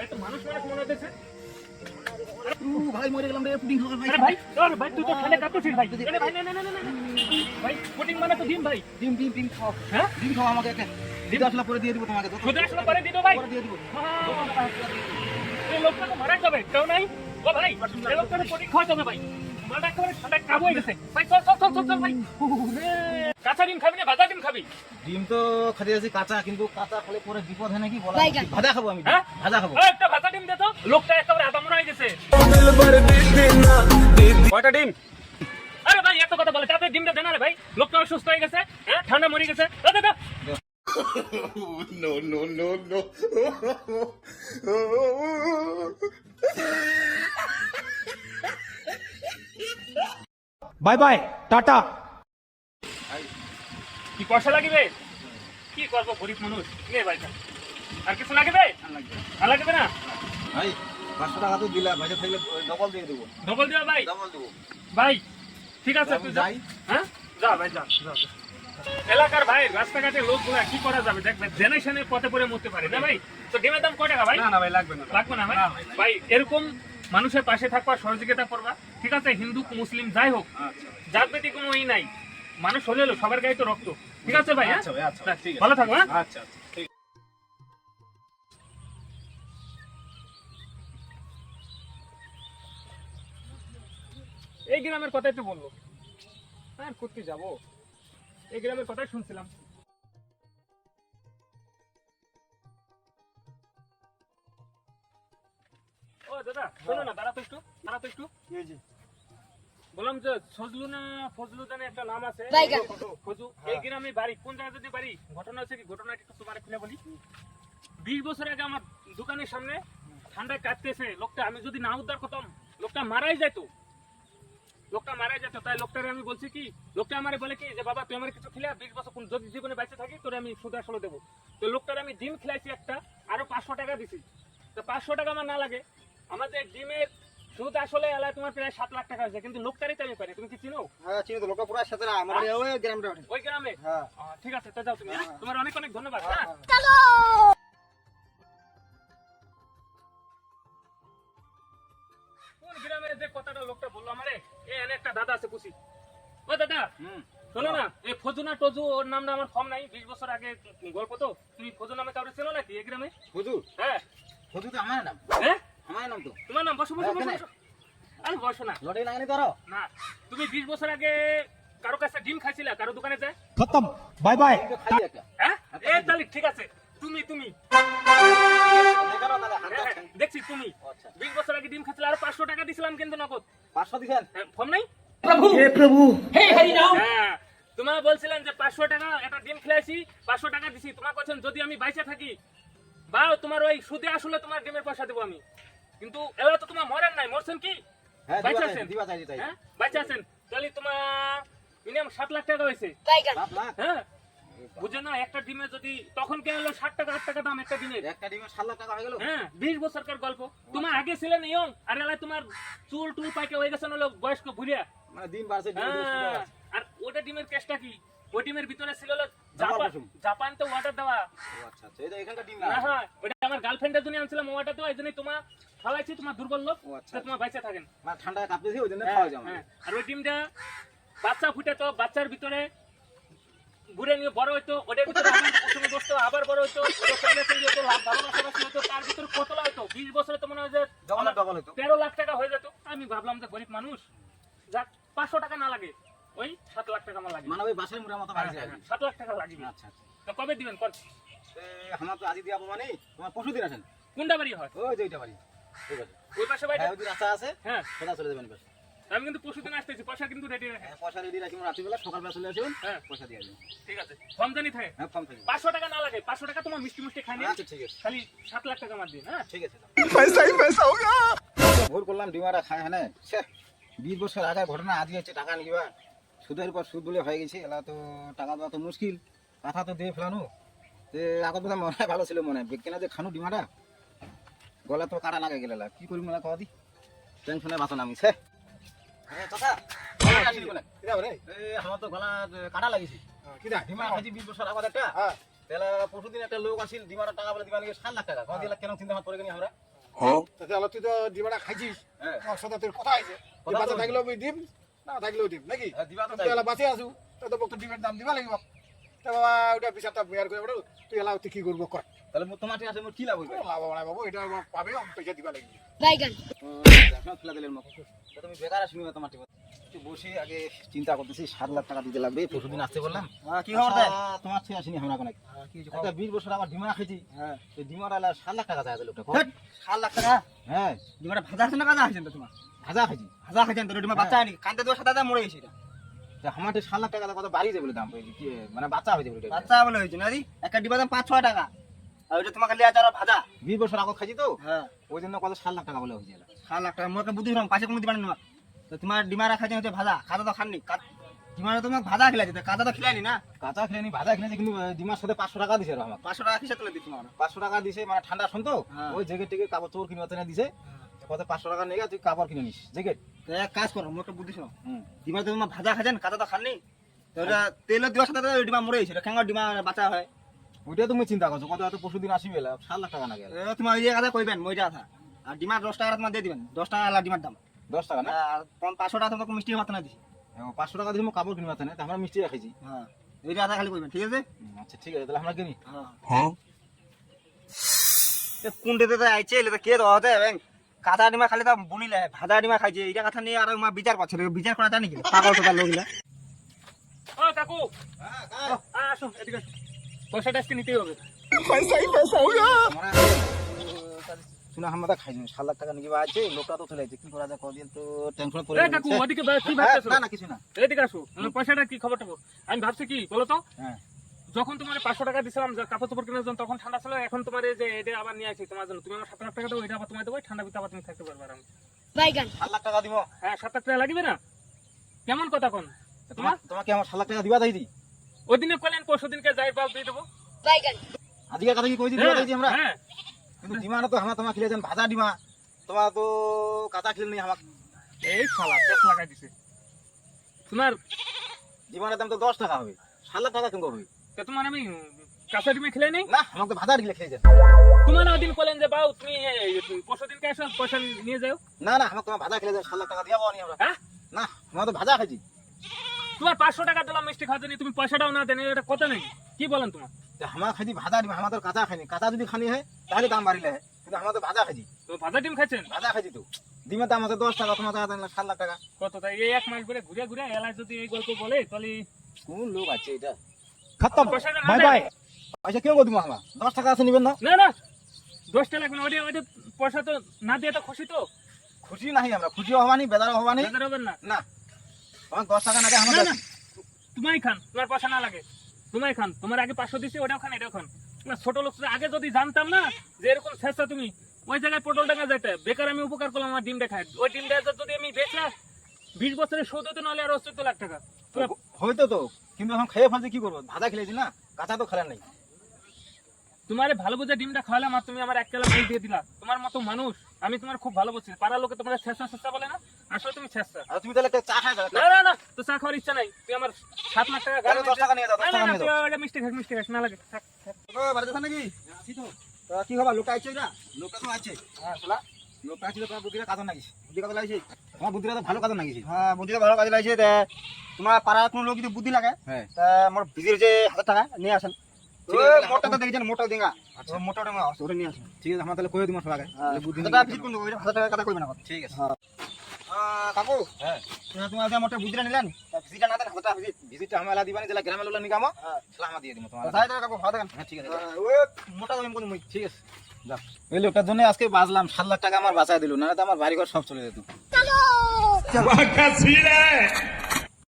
তো মানুষ মনে হতেছে। ভাই মরে গেলাম রে পুডিং খাওয়ার ভাই। আরে ভাই তোর ভাই তুই তো খেলে কাটছিস ভাই। আরে ভাই না ভাই পুডিং মানে তো ডিম ভাই। ডিম খাও। হ্যাঁ ডিম খাও আমাকে একটা। ডিম আসলে পরে দিয়ে দিব তোমাকে। খুদে আসলে পরে দিও ভাই। পরে দিয়ে দিব। এই লোকটা তো মারা যাবে কেউ নাই। ও ভাই এই লোকটা তো পুডিং খাওয়া যাবে ভাই। মালটা একেবারে ঠান্ডা কাবু হয়ে গেছে ভাই। চল ভাই। কাঁচা ডিম খাবি না ভাজা ডিম খাবি? ডিম তো খেতে যাচ্ছি কাঁচা, কিন্তু কাঁচা খেলে পরে বিপদ হয় নাকি বলা। ভাজা খাবো আমি। হ্যাঁ ভাজা খাবো। একটা ভাজা ডিম দে তো। লোকটা একেবারে আদা মনে হয়ে গেছে। কয়টা ডিম? আরে ভাই এত কথা বলে তাতে ডিমটা দেন। আরে ভাই লোকটা অসুস্থ হয়ে গেছে, হ্যাঁ ঠান্ডা মরে গেছে। দাদা No. Bye bye Tata. কি পয়সা লাগবে? কি করবো গরিব মানুষ। নে ভাই আর কিছু লাগবে? আর লাগবে না ভাই 500 টাকা তো দিলা, ভাজা থাকলে ডবল দিয়ে দেবো। ডবল দিও ভাই। ডবল দেবো ভাই ঠিক আছে তুই যা। যাই। হ্যাঁ যা ভাই যা। এলাকার ভাই রাস্তাঘাটে লোকগুলা কি করা যাবে দেখবে, জেনারেশনের পথে পড়ে মরতে পারে না ভাই। তো ডিমের দাম কয় টাকা ভাই? না ভাই লাগবে না। লাগবে না ভাই। ভাই এরকম মানুষের পাশে থাকবা, সহযোগিতা করবা, ঠিক আছে? হিন্দু মুসলিম যাই হোক, জাতভেদী কোনো ই নাই। মানুষ হলে সবার গায়ে তো রক্ত, ঠিক আছে ভাই? হ্যাঁ ঠিক আছে। ভালো থাকো। হ্যাঁ আচ্ছা। এই গ্রামের কথাই তো বললো। হ্যাঁ কোথায় যাবো, এই গ্রামের কথাই শুনছিলাম। ও দাদা শোনো না, দাঁড়াতো একটু। বললাম যে ফজলু জানে একটা নাম আছে ফজু। এই গ্রামে বাড়ি কোন জায়গায় যদি বাড়ি, ঘটনা হচ্ছে কি, ঘটনাটা একটু তোমার খুলে বলি। 20 বছর আগে আমার দোকানের সামনে ঠান্ডায় কাটতেছে লোকটা। আমি যদি না উদ্ধার করতাম লোকটা মারাই যেত। তাই লোকটারে আমি বলছি কি, লোকটা আমারে বলে কি যে বাবা তুই আমার কিছু খেলে 20 বছর যদি জীবনে বেঁচে থাকি তোরে আমি সুদে আসলে দেবো। তো লোকটারে আমি ডিম খেলাইছি একটা, আরো 500 টাকা দিছি। তো 500 টাকা আমার না লাগে, আমাদের ডিমের সুদ আসলে এলাকায় তোমার প্রায় 7 লাখ টাকা হয়েছে। কিন্তু লোকটারই তো আমি পাই না। তুমি কি চিনো? হ্যাঁ চিনি তো, লোকটা পুরো সাথে না আমার ওই গ্রামটা। ওই গ্রামে? হ্যাঁ ঠিক আছে তো যাও তুমি। হ্যাঁ? তোমার অনেক ধন্যবাদ। হ্যাঁ কোন গ্রামের যে কথাটা লোকটা বললো আমারে, এনে একটা দাদা আছে পুষি। ও দাদা শোনো না, এই ফজু না টজু ওর নামটা আমার কম নাই। 20 বছর আগে গল্প তো। তুমি ফজু নামে কাউরে চেনো নাকি এই গ্রামে? ফজু? হ্যাঁ ফজু তো আমার নাম। হ্যাঁ আমার নাম তো। তোমার নাম? বসো। আরে বসো না। লড়াই লাগানি ধরো না তুমি 20 বছর আগে কারো কাছে ডিম খাইছিলা, কারো দোকানে যায়? खत्म बाय बाय। খালি একটা। হ্যাঁ এই তাহলে ঠিক আছে, তুমি দেখানো তাহলে হাত হ্যাঁ, দেখছি তুমি আচ্ছা 20 বছর আগে ডিম খাইছিলা। আর 500 টাকা দিছিলাম কিন্তু নগদ। 500 দিবেন? ফর্ম নাই? प्रभु হ্যাঁ তোমার বলছিলেন যে 500 টাকা একটা ডিম খেলাইছি, 500 টাকা দিছি। তোমার বলছেন যদি আমি বাইচে থাকি বা তোমার ওই সুদে আসলে তোমার ডিমের পয়সা দেবো আমি। কিন্তু এলা তো তোমার মরেন নাই, মরছেন কি? হ্যাঁ বাইচে আছেন? দিবা চাই। হ্যাঁ বাইচে আছেন। তাহলে তোমার মিনিমাম 7 লাখ টাকা হয়েছে। 7 লাখ? হ্যাঁ বুঝে না, একটা ডিমে যদি তখন কে হলো 60 টাকা 8 টাকা দাম একটা ডিমের। একটা ডিমে 7 লাখ টাকা হয়ে গেল। হ্যাঁ 20 বছরকার গল্প। তোমার আগে ছিলেন ইয়ং, আর এলাকায় তোমার চুল টুল পাইকে হয়ে গেছে হলো বয়স্ক ভুলিয়া। মানে দিন বাড়ছে দিন হ্যাঁ, আর ওটা ডিমের কেসটা কি, ওই ডিমের ভিতরে ছিল হলো জাপান কুসুম। জাপান তো ওয়াটার দেওয়া। ও আচ্ছা এটা এখানকার ডিম না না। হ্যাঁ ওটা আমার গার্লফ্রেন্ডের জন্য আনছিলাম ওয়াটার দেওয়া। এই জন্যই তোমার খাওয়াইছি, তোমার দুর্বল লোক, ও আচ্ছা, তা তোমার বাইচে থাকেন। মানে ঠান্ডায় কাঁপতেছি ওই জন্য হ্যাঁ, খাওয়া যায় হ্যাঁ। আর ওই ডিমটা বাচ্চা ফুটে তো বাচ্চার ভিতরে ঘুরে নিয়ে বড় হইতো, ওটার ভিতরে আবার কুসুমে বসতো, আবার বড় হইতো, ওটা সঙ্গে হতো, ভালোবাসা হতো, তার ভিতরে কতলা হইতো। 20 বছরে তো মনে হয় যে ডবল হতো। 13 লাখ টাকা হয়ে যেত। আমি ভাবলাম যে গরিব মানুষ, যাক 500 টাকা না লাগে, ওই 7 লাখ টাকা আমার লাগে। মানে ওই বাসার মুড়া মতো বাড়ি যায়। 7 লাখ টাকা লাগবে। আচ্ছা তো কবে দিবেন কোন? আমার তো আজি দিয়াবো মানে তোমার পরশু দিন আসেন। কোনটা বাড়ি হয়? ওই যে ওইটা বাড়ি ঠিক আছে। ওই পাশে বাড়ি? হ্যাঁ ওই যে রাস্তা আছে, হ্যাঁ সোজা চলে যাবেন পাশে। আমি কিন্তু পরশুদিন আসতেছি, পয়সা কিন্তু রেডি রাখেন। পয়সা রেডি রাখি, রাত্রিবেলা সকালবেলা চলে আসবেন। হ্যাঁ পয়সা দিয়ে আসবেন। ঠিক আছে, ফর্ম জানি থাকে। হ্যাঁ ফর্ম থাকবে। 500 টাকা না লাগে, 500 টাকা তোমার মিষ্টি খাই নিন। আচ্ছা ঠিক আছে। খালি 7 লাখ টাকা মার দিন। হ্যাঁ ঠিক আছে। पैसा ही पैसा होगा। ভুল করলাম ডিমারা খায় হ্যাঁ 20 বছর আগে ঘটনা আজ হচ্ছে টাকা নিবা সুদের পর সুদ বলে হয়ে গেছে। এলা তো টাকা দেওয়া তো মুশকিল, কথা তো দিয়ে ফেলানো। যে আগত কথা মনে হয় ভালো ছিল, মনে হয় কেনা যে খানু ডিমাটা গলা তো কাটা লাগে গেলে কি করি মেলা কদি টেনশনে বাঁচো নামি সে। আমার তো গলা কাটা লাগিয়েছি। ডিমা খাইছি 20 বছর আগত একটা। তাহলে পরশুদিন একটা লোক আসিল ডিমাটা টাকা বলে দিবা 7 লাখ টাকা কেন চিন্তা ভাত করে গেনি আমরা তাহলে তুই তো ডিমাটা খাইছিস হ্যাঁ। আমার সাথে তোর কথা আছে কথা বাচ্চা তো থাকলেও দিম না থাকলেও দিম নাকি হ্যাঁ, দিবা তো তুই এলা বাঁচে আসু তো বক্ত ডিমের দাম দিবা লাগিব তা বাবা ওটা বিচারটা বেয়ার করে বড় তুই এলা তুই কি করবো কর তাহলে তোমার ঠিক আছে কি লাভ হইবে লাভ হবে না বাবু এটা পাবে আমি পয়সা দিবা লাগবে বাইগান এখন ফেলা দিলেন মতো তা তুমি বেকার আসবি না তোমার ঠিক একটু বসে আগে চিন্তা করতেছি 7 লাখ টাকা দিতে লাগবে পরশুদিন আসতে বললাম কি খবর দেয় তোমার ঠিক আসেনি আমরা কোনো একটা 20 বছর আবার ডিমা খাইছি হ্যাঁ এই ডিমার আলা 7 লাখ টাকা চাই লোকটা 7 লাখ টাকা হ্যাঁ ডিমাটা ভাজা আছে না কাজা আছে তোমার ভাজা খাইছি ভাজা খাইছেন তো ডিমা বাচ্চা আনি কান্দে দেওয়ার সাথে মরে গেছে এটা তা আমার 7 লাখ টাকা কত বাড়ি যাবে বলে দাম কি মানে বাচ্চা হইছে বলে বাচ্চা বলে হয়েছে না রে একটা ডিমা দাম 5-6 টাকা আর ওটা তোমাকে লিয়া যারা ভাজা 20 বছর আগে খাইছি তো হ্যাঁ ওই জন্য কত 7 লাখ টাকা বলে হইছে 7 লাখ টাকা মোকে বুদ্ধি দিলাম পাশে কোনো দিবা না তো তোমার ডিমারা খাইছে হচ্ছে ভাজা খাজা তো খাননি ডিমারা তোমাকে ভাজা খেলাইছে তো কাজা তো খেলাইনি না কাঁচা খেলেনি ভাজা খেলেনি কিন্তু ডিমার সাথে 500 টাকা দিছে আমার 500 টাকা কিসে তুলে দিচ্ছি তোমার 500 টাকা দিছে মানে ঠান্ডা শুন তো হ্যাঁ। ওই জ্যাকেট টিকে কাপড় চোর কিনে না দিছে কত 500 টাকা নিয়ে তুই কাপড় কিনে নিস জ্যাকেট তো এক কাজ করো মোকে বুদ্ধি শোনো হুম ডিমা তো তোমার ভাজা খাইছেন কাজা তো খাননি তো ওটা তেলের দেওয়ার সাথে তো ডিমা মরে গেছে কেন ডিমা বাচ্চা হয় ওইটা তুমি চিন্তা করছো কত এত পরশুদিন আসি বেলা 7 লাখ টাকা না গেল তোমার এই কথা কইবেন মইটা কথা আর ডিমা 10 টাকা তোমার দিয়ে দিবেন 10 টাকা আলা ডিমার দাম 10 টাকা না আর 500 টাকা তোমাকে মিষ্টি ভাত না দিছি 500 টাকা দিয়ে কাপড় কিনবা না আমরা মিষ্টি খাইছি হ্যাঁ এইটা আধা খালি কইবেন ঠিক আছে আচ্ছা ঠিক আছে তাহলে আমরা কিনি হ্যাঁ কুন্ডেতে তো আইছে এলে তো কে দহতে এবং কাঁচা ডিমা খালি তো বুনিলে ভাজা ডিমা খাইছে এইটা কথা নিয়ে আর মা বিচার করছে বিচার করা জানি কি পাগল তো লোকগুলা ও কাকু আসো এদিকে আসো পয়সাটা আজকে নিতেই হবে শুনে আমরা খাইছি 7 লাখ টাকা নিয়ে আছে লোকটা তো চলে যাচ্ছে কি করা যায় কদিন তো টেনশন পড়ে এই কাকু ওদিকে কি ভাবতেছো না না কিছু না এদিকে আসো পয়সাটা কি খবরটা বল আমি ভাবছি কি বলো তো হ্যাঁ যখন তোমার 500 টাকা দিছিলাম কাপড় চোপড় কেনার জন্য তখন ঠান্ডা ছিল এখন তোমার এই যে এটা আবার নিয়ে আসি তোমার জন্য তুমি আমার 7 লাখ টাকা দাও এটা আবার তোমায় দেবো ঠান্ডা ভিতরে আবার তুমি থাকতে পারবে আরাম বাইগান 7 লাখ টাকা দিব হ্যাঁ 7 লাখ টাকা লাগবে না কেমন কথা কোন তোমার তোমাকে আমার 7 লাখ টাকা দিবা দিই ওই দিনে কলেন পরশু দিনকে যাই পাল দিয়ে দেবো বাইগান আজকে কথা কি কই দিবা দিই আমরা হ্যাঁ কিন্তু ডিমাটা তো আমরা তোমার খেলেছেন ভাজা ডিমা তোমার তো কাঁচা খেলে নেই আমাকে এই শালা 10 লাগাই দিছে তোমার ডিমার দাম তো 10 টাকা হবে 7 লাখ টাকা কেন হবে তা তোমার আমি কাঁচা ডিমে খেলে নেই না আমাকে তো ভাজা ডিলে খেয়েছেন তোমার ওই দিন কলেন যে বাউ তুমি পরশু দিনকে এসো পয়সা নিয়ে যাও না না আমাকে তোমার ভাজা খেলেছেন 7 লাখ টাকা দিয়াবো নি আমরা হ্যাঁ না আমরা তো ভাজা খাইছি তোমার 500 টাকা দিলাম মিষ্টি খাওয়ার জন্য তুমি পয়সাটাও না দেন এটা কথা নেই কি বলেন তোমার আমার খাইছি ভাজা ডিম আমার তো কাঁচা খাইনি কাঁচা যদি খানি হয় তাহলে দাম বাড়িলে হয় কিন্তু আমার তো ভাজা খাইছি তো ভাজা ডিম খাচ্ছেন ভাজা খাইছি তো ডিমের দাম আছে 10 টাকা তোমার টাকা 7 লাখ টাকা কত তাই এই এক মাস ধরে ঘুরে ঘুরে এলাকায় যদি এই গল্প বলে তাহলে কোন লোক আছে এটা खत्म পয়সাটা না बाय দেন। बाय পয়সা কেউ দিব আমার 10 টাকা আছে নিবেন না না না 10 টাকা লাগবে না ওইটা পয়সা তো না দিয়ে তো খুশি তো খুশি নাহি আমরা খুশি হবানি বেদার হবানি বেজার হবেন না না আমার 10 টাকা না দেয় না আমরা না তোমায় খান তোমার পয়সা না লাগে তোমায় খান তোমার আগে 500 দিছি ওটাও খান এটাও খান না ছোট লোক আগে যদি জানতাম না যে এরকম শেষটা তুমি ওই জায়গায় পটল টাকা যাইতে বেকার আমি উপকার করলাম আমার ডিমটা খাই ওই ডিমটা যদি আমি বেচা 20 বছরের সুদ হতো নাহলে আর 14 লাখ টাকা হয়তো তো কিন্তু এখন খেয়ে ফেলছে কি করবো ভাজা খেলেছি না কাঁচা তো খেলার নেই তোমার ভালো বুঝে ডিমটা খাওয়ালাম আর তুমি আমার 1 কিলো মাল দিয়ে দিলা তোমার মতো মানুষ আমি তোমার খুব ভালো বুঝছি পাড়ার লোকে তোমার শেষা শেষা বলে না আসলে তুমি শেষা আর তুমি তাহলে একটা চা খাই না না না তো চা খাওয়ার ইচ্ছা নাই তুই আমার 7 লাখ টাকা তাহলে 10 টাকা নিয়ে যাও 10 না টাকা না নিয়ে তুই যাও ওটা মিষ্টি খাস না লাগে থাক, থাক। বাড়িতে থাক নাকি আছি তো তা কি খবর লোক আইছে না লোকটা তো আছে হ্যাঁ চলা লোকটা আছে তোমার বুদ্ধিটা কাজে লাগিস বুদ্ধি কথা লাগছে তোমার বুদ্ধিটা তো ভালো কাজে লাগিস হ্যাঁ বুদ্ধিটা ভালো কাজে লাগছে তা তোমার পাড়ার কোনো লোক যদি বুদ্ধি লাগে হ্যাঁ তা মোর ভিজির যে 1000 টাকা নিয়ে আসেন ঠিক আছে, মোটা তো দেখছেন মোটা ডিঙ্গা আচ্ছা। মোটা ডিঙ্গা আছে ওটা নিয়ে আসেন ঠিক আছে আমার তাহলে কই দিমা সবাইকে তাহলে বুদ্ধি টাকা ভিজিট কোন 1000 টাকা কথা কইবেন না ঠিক আছে কাকু হ্যাঁ তোমার যে মোটা বুদ্ধিটা নিলেন ভিজিটা না দেন 1000 টাকা ভিজিট ভিজিটটা আমরা দিবানি জেলা গ্রামের লোক নিকামো হ্যাঁ সালাম দিয়ে দিমু তোমার যাই কাকু ভালো থাকেন হ্যাঁ ঠিক আছে ওই মোটা কইম কোন মই ঠিক আছে যাও ওই লোকটার জন্য আজকে বাজলাম 7 লাখ টাকা আমার বাঁচায় দিল না তো আমার বাড়ি ঘর সব চলে যেত वाह क्या सीन है